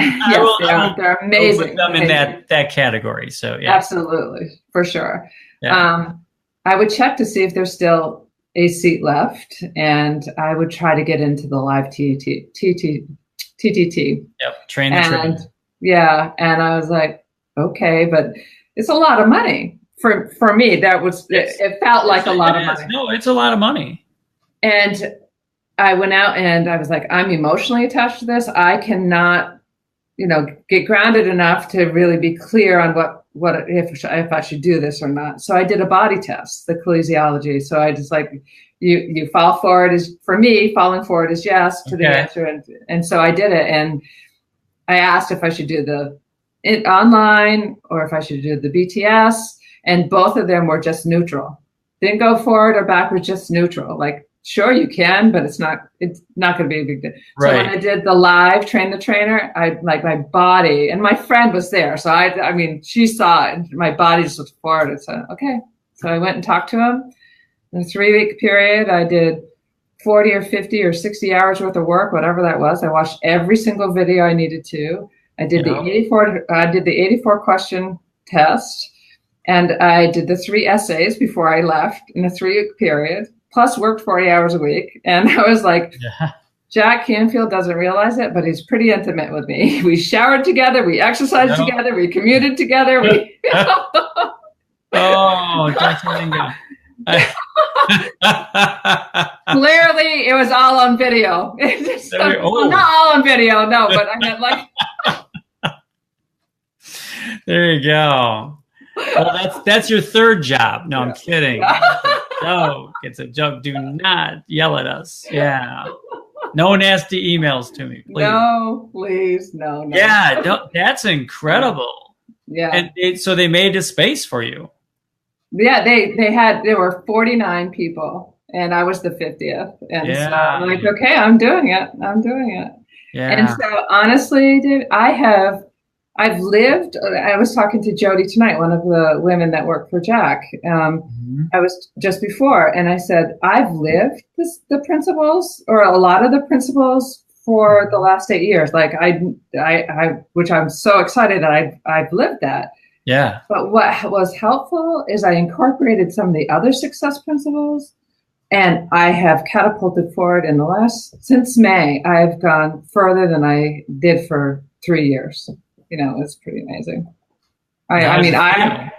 they're amazing. Put them in that category. So yeah, absolutely, for sure. Yeah. I would check to see if there's still a seat left, and I would try to get into the live TTT. Yep, train the trainer. Yeah, and I was like, okay, but it's a lot of money for me. That was it felt like a lot of money. No, it's a lot of money. And I went out and I was like, I'm emotionally attached to this. I cannot, get grounded enough to really be clear on what if I should do this or not. So I did a body test, the kinesiology. So I just like, you fall forward is, for me, falling forward is yes to the answer. And so I did it. And I asked if I should do it online or if I should do the BTS. And both of them were just neutral. Didn't go forward or backward, just neutral. Like, sure, you can, but it's not going to be a big deal. Right. So when I did the live Train the Trainer, I like my body, and my friend was there. So I mean, she saw it, and my body just looked forward and said, okay. So I went and talked to him. In a 3-week period, I did 40 or 50 or 60 hours worth of work, whatever that was. I watched every single video I needed to. I did the 84 question test, and I did the 3 essays before I left in a 3-week period, plus worked 40 hours a week. And I was like, Jack Canfield doesn't realize it, but he's pretty intimate with me. We showered together, we exercised together, we commuted together. Oh, Jack Canfield. Clearly, it was all on video. Well, not all on video, no, but I meant like. There you go. Well, that's your third job. No, I'm kidding. No, it's a joke. Do not yell at us. Yeah. No nasty emails to me, please. No, please, no. Yeah, that's incredible. Yeah. And so they made a space for you. Yeah, there were 49 people, and I was the 50th. And so I'm like, okay, I'm doing it. Yeah. And so honestly, Dave, I've lived, I was talking to Jody tonight, one of the women that work for Jack. I was just before, and I said, I've lived the principles, or a lot of the principles, for the last 8 years. Like which I'm so excited that I've lived that. Yeah. But what was helpful is I incorporated some of the other success principles, and I have catapulted forward since May. I've gone further than I did for 3 years. It's pretty amazing. I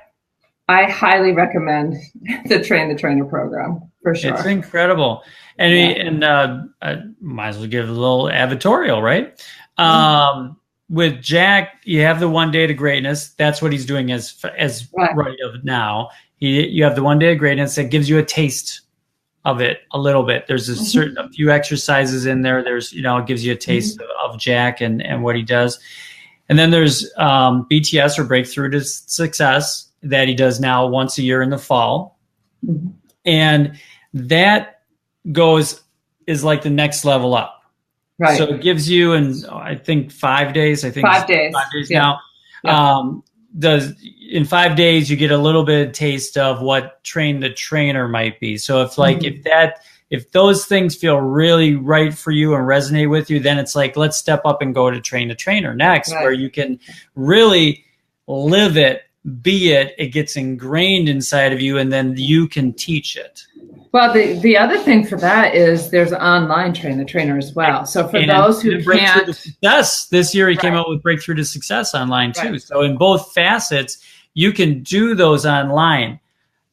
highly recommend the Train the Trainer program, for sure. It's incredible. And I might as well give a little advertorial, right? With Jack, you have the 1 day to greatness. That's what he's doing as right of now. You have the 1 day of greatness that gives you a taste of it a little bit. There's a few exercises in there. There's, it gives you a taste of Jack and what he does. And then there's BTS, or Breakthrough to Success, that he does now once a year in the fall. And that is like the next level up. Right. So it gives you, I think 5 days. 5 days now. In 5 days, you get a little bit of taste of what Train the Trainer might be. So if those things feel really right for you and resonate with you, then it's like, let's step up and go to Train the Trainer next, where you can really live it, be it. It gets ingrained inside of you, and then you can teach it. Well, the other thing for that is there's an online Train the Trainer as well. So for those who can't, this year he came out with Breakthrough to Success online too. So in both facets, you can do those online.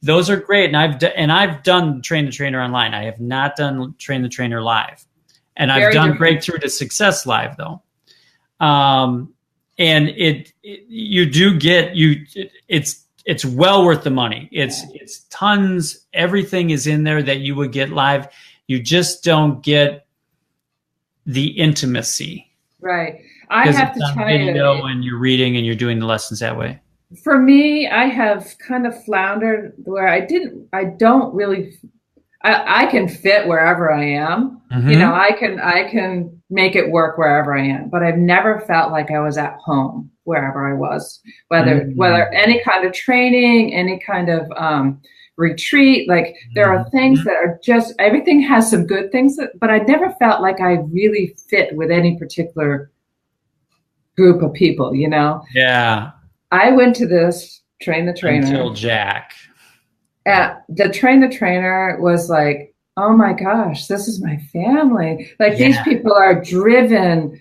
Those are great, and I've done Train the Trainer online. I have not done Train the Trainer live, and I've done Breakthrough to Success live though. And it's well worth the money. It's tons. Everything is in there that you would get live. You just don't get the intimacy. Right. I have to tell you, when you're reading and you're doing the lessons that way. For me, I have kind of floundered where I can fit wherever I am. I can make it work wherever I am, but I've never felt like I was at home wherever I was, whether any kind of training, any kind of retreat. Like there are things that are just, everything has some good things, but I never felt like I really fit with any particular group of people, Yeah. I went to this Train the Trainer. Until Jack. The Train the Trainer was like, oh my gosh, this is my family. Like these people are driven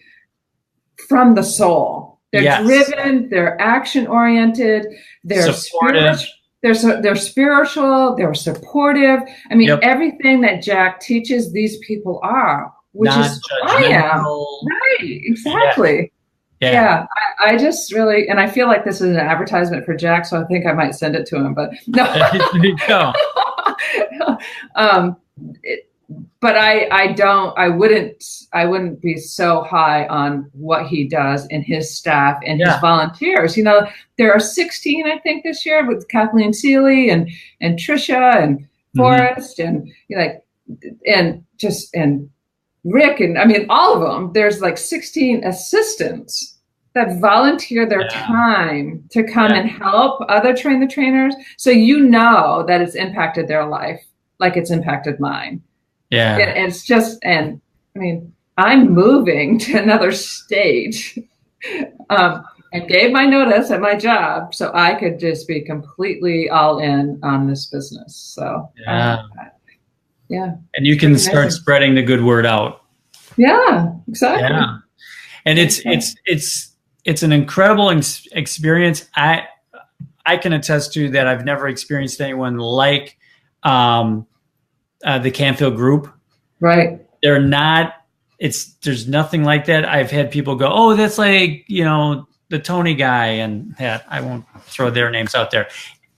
from the soul. They're driven, they're action oriented, they're supportive. They're spiritual, they're supportive. I mean, everything that Jack teaches, these people are, which is who I am. Right, exactly. Yeah. I just really, and I feel like this is an advertisement for Jack, so I think I might send it to him, but no. There you go. But I wouldn't be so high on what he does and his staff and his volunteers. There are 16, I think, this year with Kathleen Seeley and Trisha and Forrest and Rick, and I mean, all of them. There's like 16 assistants that volunteer their time to come and help other Train the Trainers. So that it's impacted their life like it's impacted mine. Yeah. It's just, and I mean, I'm moving to another state. I gave my notice at my job so I could just be completely all in on this business. So, and you can start spreading the good word out. Yeah, exactly. Yeah. And it's an incredible experience. I can attest to that. I've never experienced anyone like the Canfield Group. Right. They're not. There's nothing like that. I've had people go, "Oh, that's like the Tony guy," and that I won't throw their names out there.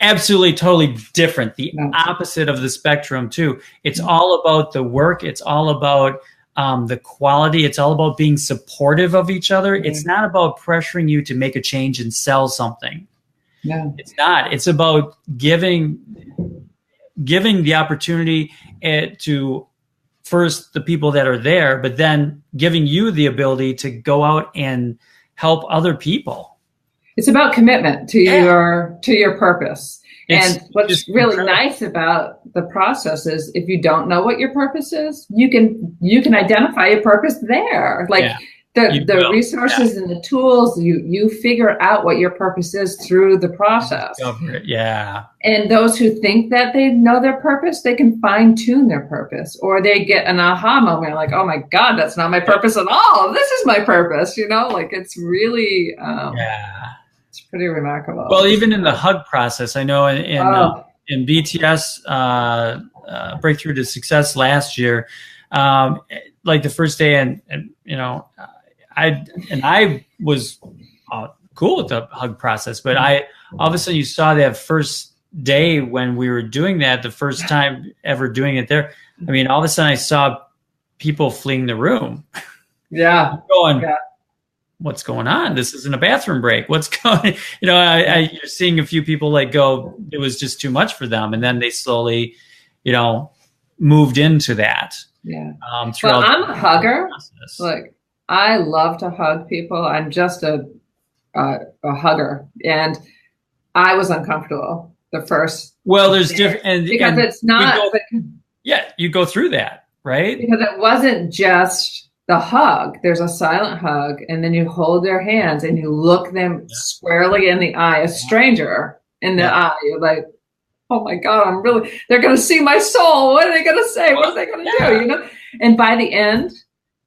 Absolutely, totally different. The opposite of the spectrum too. It's all about the work. It's all about the quality. It's all about being supportive of each other. It's not about pressuring you to make a change and sell something. No, it's not. It's about giving the opportunity to first the people that are there, but then giving you the ability to go out and help other people. It's about commitment to your purpose. And what's really nice about the process is if you don't know what your purpose is, you can identify your purpose there. Like the resources and the tools, you figure out what your purpose is through the process. Yeah. And those who think that they know their purpose, they can fine tune their purpose, or they get an aha moment like, oh my God, that's not my purpose at all. This is my purpose. Like it's really, it's pretty remarkable. Well, even in the hug process, I know in BTS Breakthrough to Success last year, like the first day, and I was cool with the hug process, but all of a sudden you saw that first day when we were doing that, the first time ever doing it there. I mean, all of a sudden I saw people fleeing the room. Yeah. What's going on? This isn't a bathroom break. What's going, you're seeing a few people like go, it was just too much for them. And then they slowly, moved into that. Yeah. Well, I'm a hugger. Like I love to hug people. I'm just a hugger. And I was uncomfortable the first. Well, there's different. Because it's not. You go through that, right? Because it wasn't just the hug. There's a silent hug, and then you hold their hands and you look them squarely in the eye, a stranger in the eye. You're like, oh my God, they're going to see my soul. What are they going to say? What are they going to do? And by the end,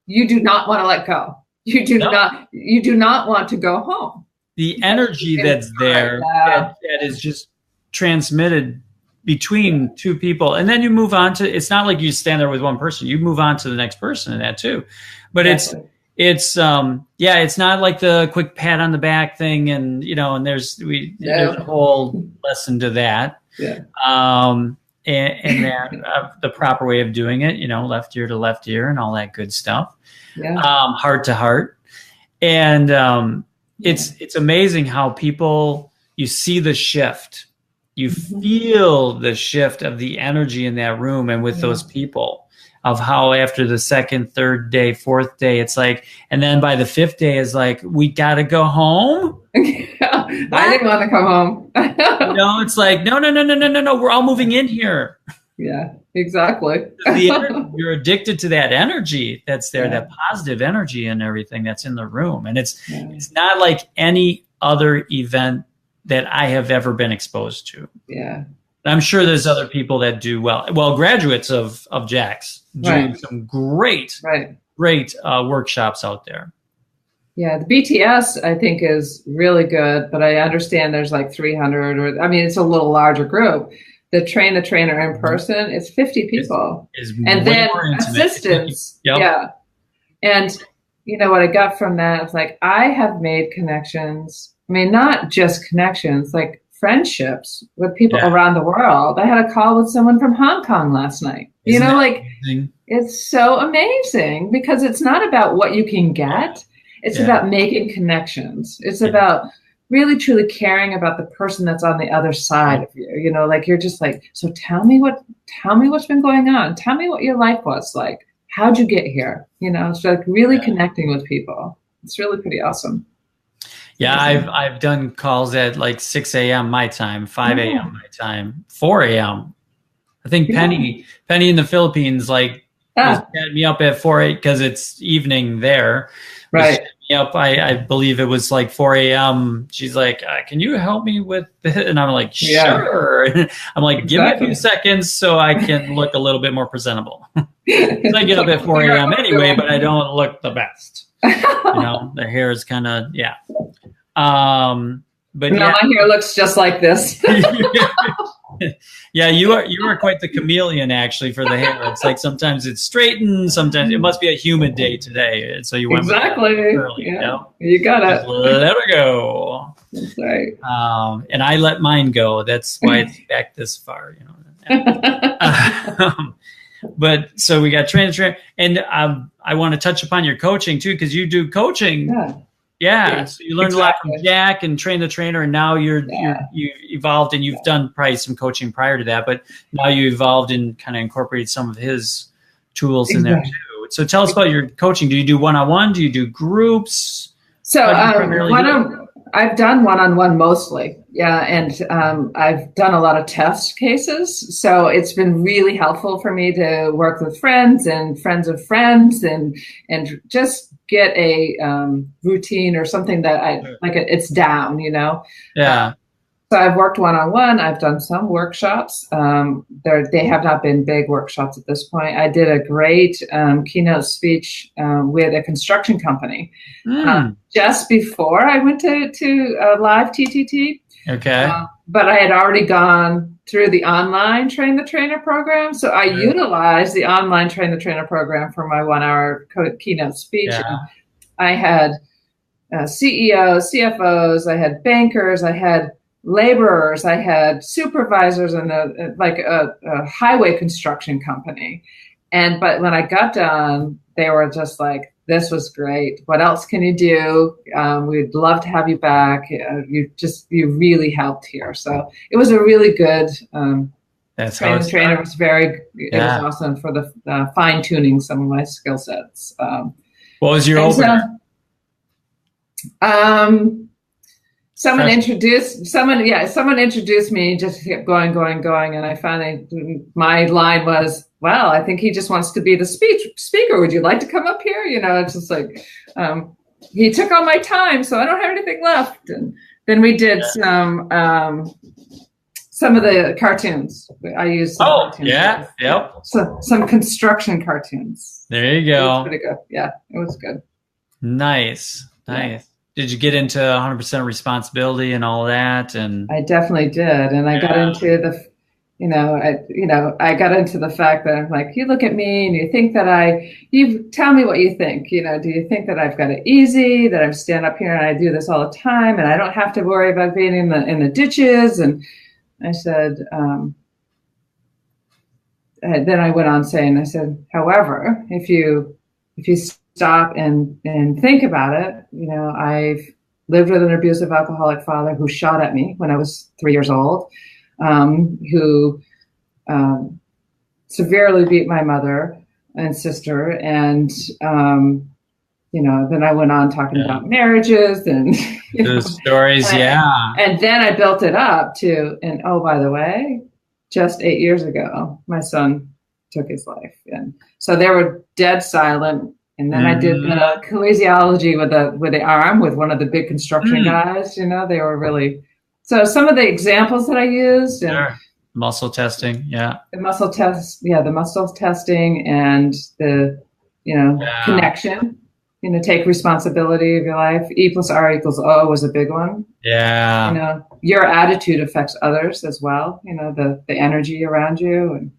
you do not want to let go. You do not want to go home. The energy that's there that is just transmitted between two people, and then you move on to, it's not like you stand there with one person, you move on to the next person in that too. But it's not like the quick pat on the back thing, and and there's a whole lesson to that. And that the proper way of doing it, left ear to left ear and all that good stuff. Heart to heart. And it's amazing how people, you see the shift. You feel the shift of the energy in that room and with those people, of how after the second, third day, fourth day, it's like, and then by the fifth day is like, we got to go home. I didn't want to come home. It's like, no, we're all moving in here. Yeah, exactly. You're addicted to that energy that's there, that positive energy and everything that's in the room. And it's not like any other event that I have ever been exposed to. Yeah. I'm sure there's other people that do well. Well, graduates of Jack's doing some great workshops out there. Yeah, the BTS I think is really good, but I understand there's like 300, it's a little larger group. The trainer in person is 50 people. And then assistants. Yeah. And what I got from that is like, I have made connections. Not just connections, like friendships with people around the world. I had a call with someone from Hong Kong last night. Amazing? It's so amazing because it's not about what you can get. It's about making connections. It's about really, truly caring about the person that's on the other side of you. Like you're just like, so tell me what's been going on. Tell me what your life was like. How'd you get here? It's like really connecting with people. It's really pretty awesome. Yeah, I've done calls at like 6 a.m. my time, 5 a.m. my time, 4 a.m. I think Penny in the Philippines, like, set me up at 4 a.m. because it's evening there. Right. Set up. I believe it was like 4 a.m. She's like, can you help me with this? And I'm like, sure. Yeah. I'm like, give me a few seconds so I can look a little bit more presentable. I get up at 4 a.m. anyway, but I don't look the best. The hair is kind of, but no, my hair looks just like this. Yeah, you are quite the chameleon actually for the hair. It's like sometimes it's straightened, sometimes it must be a humid day today, so you went exactly early. Yeah. You got it. Just let it go. That's right. And I let mine go. That's why it's back this far. But so we got train, and I want to touch upon your coaching too, because you do coaching. Yeah, so you learned a lot from Jack and Train the Trainer, and now you evolved, and you've done probably some coaching prior to that, but now you evolved and kind of incorporated some of his tools in there too. So tell us about your coaching. Do you do one-on-one? Do you do groups? So I've done one-on-one mostly, and I've done a lot of test cases. So it's been really helpful for me to work with friends and friends of friends, and just get a routine or something that I like. It's down, Yeah. So I've worked one-on-one. I've done some workshops. They have not been big workshops at this point. I did a great keynote speech with a construction company just before I went to live TTT. Okay. But I had already gone through the online Train the Trainer program. So I utilized the online Train the Trainer program for my 1-hour keynote speech. Yeah. I had CEOs, CFOs, I had bankers, I had laborers, I had supervisors in a highway construction company. But when I got done, they were just like, this was great. What else can you do? We'd love to have you back. You really helped here. So it was a really good trainer was it was awesome for the fine tuning some of my skill sets. What was your opener? Someone introduced me, just kept going. And I finally, my line was, well, I think he just wants to be the speaker. Would you like to come up here? It's just like, he took all my time, so I don't have anything left. And then we did some of the cartoons. I used some cartoons. Yeah. Yep. So some construction cartoons. There you go. It was pretty good. Yeah, it was good. Nice. Yeah. Did you get into 100% responsibility and all that? And I definitely did. And I got into I got into the fact that I'm like, you look at me and you think that you tell me what you think. Do you think that I've got it easy, that I'm stand up here and I do this all the time and I don't have to worry about being in the ditches? And I said, then I went on saying, I said, however, if you stop and think about it, I've lived with an abusive alcoholic father who shot at me when I was 3 years old, who severely beat my mother and sister. And, then I went on talking about marriages and those stories. And then I built it up to, and oh, by the way, just 8 years ago, my son took his life. And so they were dead silent. And then I did the kinesiology with the arm with one of the big construction guys. They were really, so some of the examples that I used and muscle testing, the muscle testing and the connection. Take responsibility of your life. E+R=O was a big one. Yeah. Your attitude affects others as well. The energy around you and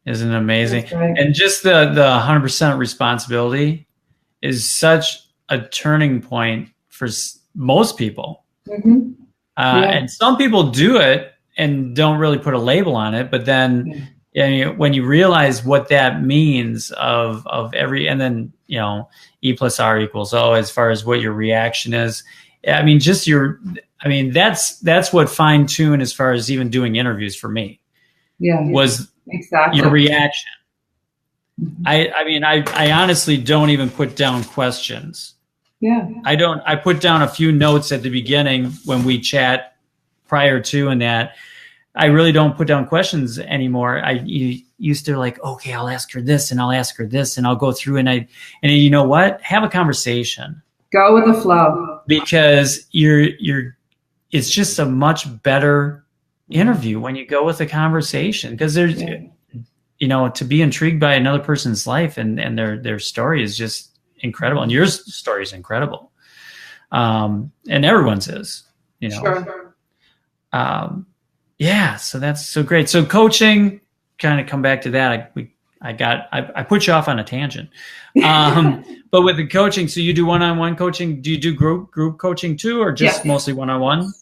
Isn't it amazing? And just the 100% responsibility is such a turning point for most people. Mm-hmm. And some people do it and don't really put a label on it. But then when you realize what that means of every, and then, E+R=O as far as what your reaction is. I mean, that's what fine tune as far as even doing interviews for me. Was exactly your reaction. I honestly don't even put down questions. I put down a few notes at the beginning when we chat prior to, and that I really don't put down questions anymore. used to like, okay, I'll ask her this and I'll ask her this and I'll go through and you know what? Have a conversation. Go with the flow. Because it's just a much better interview when you go with a conversation, because there's, to be intrigued by another person's life and their story is just incredible. And your story is incredible. And everyone's is, Sure. So that's so great. So coaching, kind of come back to that. I put you off on a tangent. But with the coaching, so you do one-on-one coaching. Do you do group coaching too, or just mostly one-on-one?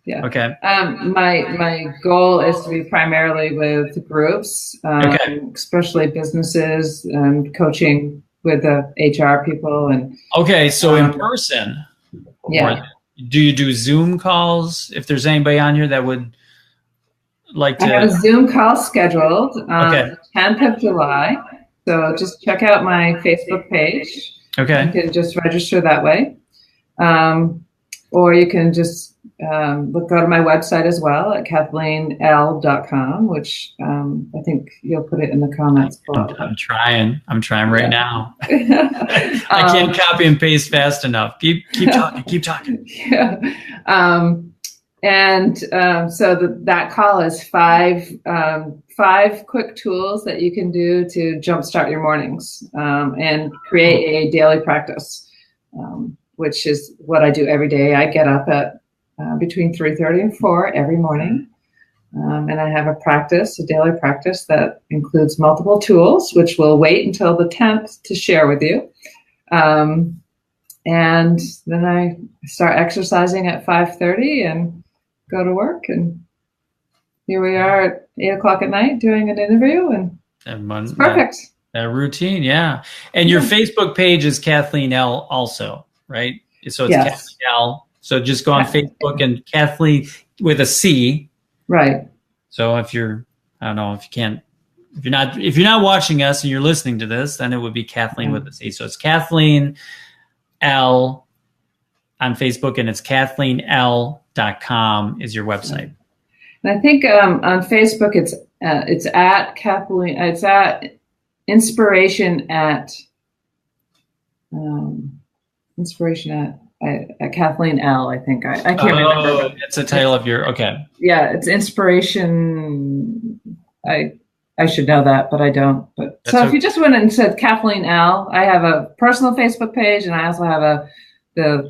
Yeah. Okay. My goal is to be primarily with groups, especially businesses, and coaching with the HR people. And okay, so in person. Yeah. Do you do Zoom calls? If there's anybody on here that would like to. I have a Zoom call scheduled on the 10th of July. So just check out my Facebook page. Okay. You can just register that way. Or you can just go to my website as well at KathleenL.com, which I think you'll put it in the comments below. I'm trying right now. I can't copy and paste fast enough. Keep talking. Yeah. So that call is five quick tools that you can do to jumpstart your mornings and create a daily practice, which is what I do every day. I get up at between 3:30 and 4 every morning, and I have a daily practice that includes multiple tools, which we'll wait until the 10th to share with you. And then I start exercising at 5:30 and go to work, and here we are at 8:00 at night doing an interview, and it's perfect. That routine, yeah. And your Facebook page is Cathleen L. also, right? So it's Cathleen L. So just go on Facebook and Cathleen with a C. Right. So if you're not watching us and you're listening to this, then it would be Cathleen with a C. So it's Cathleen L on Facebook, and it's KathleenL.com is your website. And I think on Facebook it's at Cathleen. It's at inspiration at Cathleen L. I think I can't remember. It's the title of your Yeah, it's inspiration. I should know that, but I don't. But if you just went and said Cathleen L, I have a personal Facebook page, and I also have the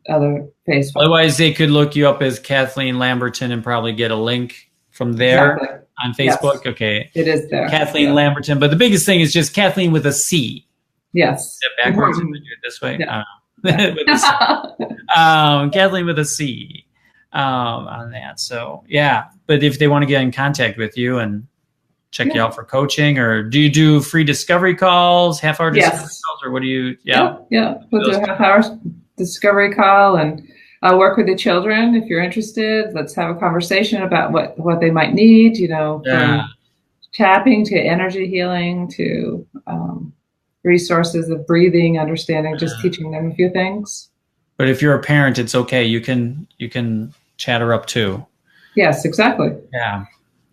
other Facebook. Otherwise, they could look you up as Cathleen Lamberton and probably get a link from there on Facebook. Yes. Okay, it is there. Kathleen Lamberton, but the biggest thing is just Kathleen with a C. Yes. Is that backwards? If we do it this way. Yeah. Kathleen with a C on that. So but if they want to get in contact with you and check you out for coaching, or do you do free discovery calls, half-hour discovery calls, or what do you? Yeah. We'll do a half-hour discovery call, and I'll work with the children if you're interested. Let's have a conversation about what they might need. From tapping to energy healing to resources of breathing, understanding, just teaching them a few things. But if you're a parent, it's okay. You can chat her up too. Yes, exactly.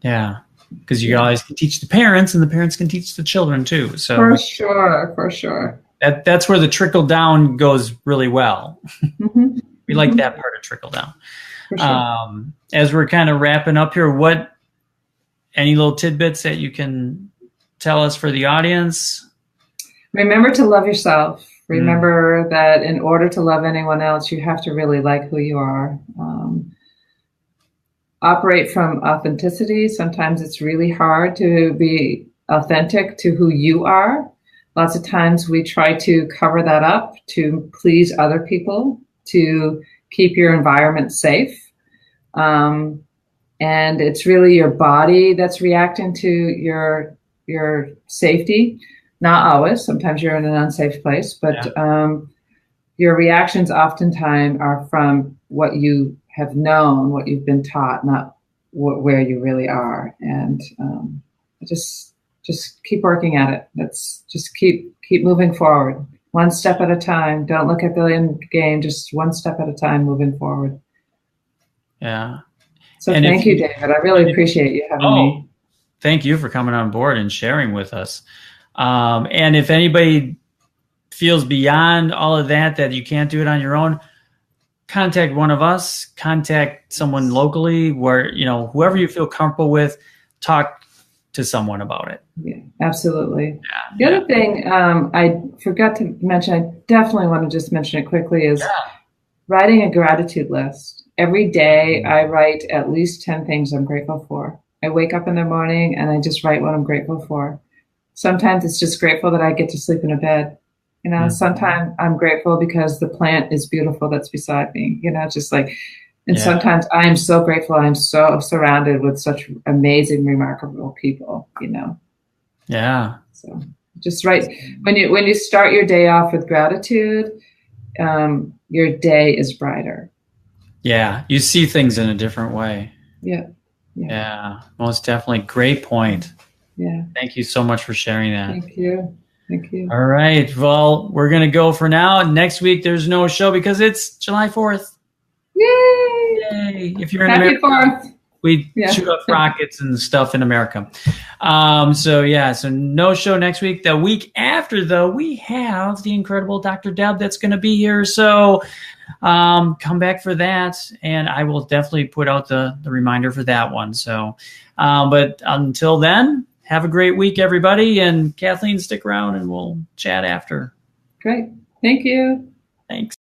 Yeah. Because you guys can teach the parents, and the parents can teach the children too. So for sure. That's where the trickle down goes really well. Mm-hmm. We like that part of trickle down. For sure. As we're kind of wrapping up here, any little tidbits that you can tell us for the audience? Remember to love yourself. Remember that in order to love anyone else, you have to really like who you are. Operate from authenticity. Sometimes it's really hard to be authentic to who you are. Lots of times we try to cover that up to please other people, to keep your environment safe. And it's really your body that's reacting to your safety. Not always. Sometimes you're in an unsafe place, but your reactions oftentimes are from what you have known, what you've been taught, not where you really are. And just keep working at it. Let's just keep moving forward, one step at a time. Don't look at the end game, just one step at a time, moving forward. Yeah. So thank you, David. I really appreciate you having me. thank you for coming on board and sharing with us. And if anybody feels beyond all of that you can't do it on your own, contact one of us, contact someone locally, where, whoever you feel comfortable with, talk to someone about it. Yeah, absolutely. The other thing I forgot to mention, I definitely want to just mention it quickly, is writing a gratitude list. Every day I write at least 10 things I'm grateful for. I wake up in the morning and I just write what I'm grateful for. Sometimes it's just grateful that I get to sleep in a bed. Sometimes I'm grateful because the plant is beautiful that's beside me, just like, and sometimes I am so grateful. I'm so surrounded with such amazing, remarkable people, Yeah. So just write, when you start your day off with gratitude, your day is brighter. Yeah. You see things in a different way. Yeah. Most definitely. Great point. Yeah. Thank you so much for sharing that. Thank you. All right. Well, we're going to go for now. Next week, there's no show because it's July 4th. Yay. If you're in Happy America, 4th. we shoot up rockets and stuff in America. So no show next week. The week after, though, we have the incredible Dr. Deb that's going to be here. So come back for that, and I will definitely put out the reminder for that one. So, but until then, have a great week, everybody. And Kathleen, stick around and we'll chat after. Great. Thank you. Thanks.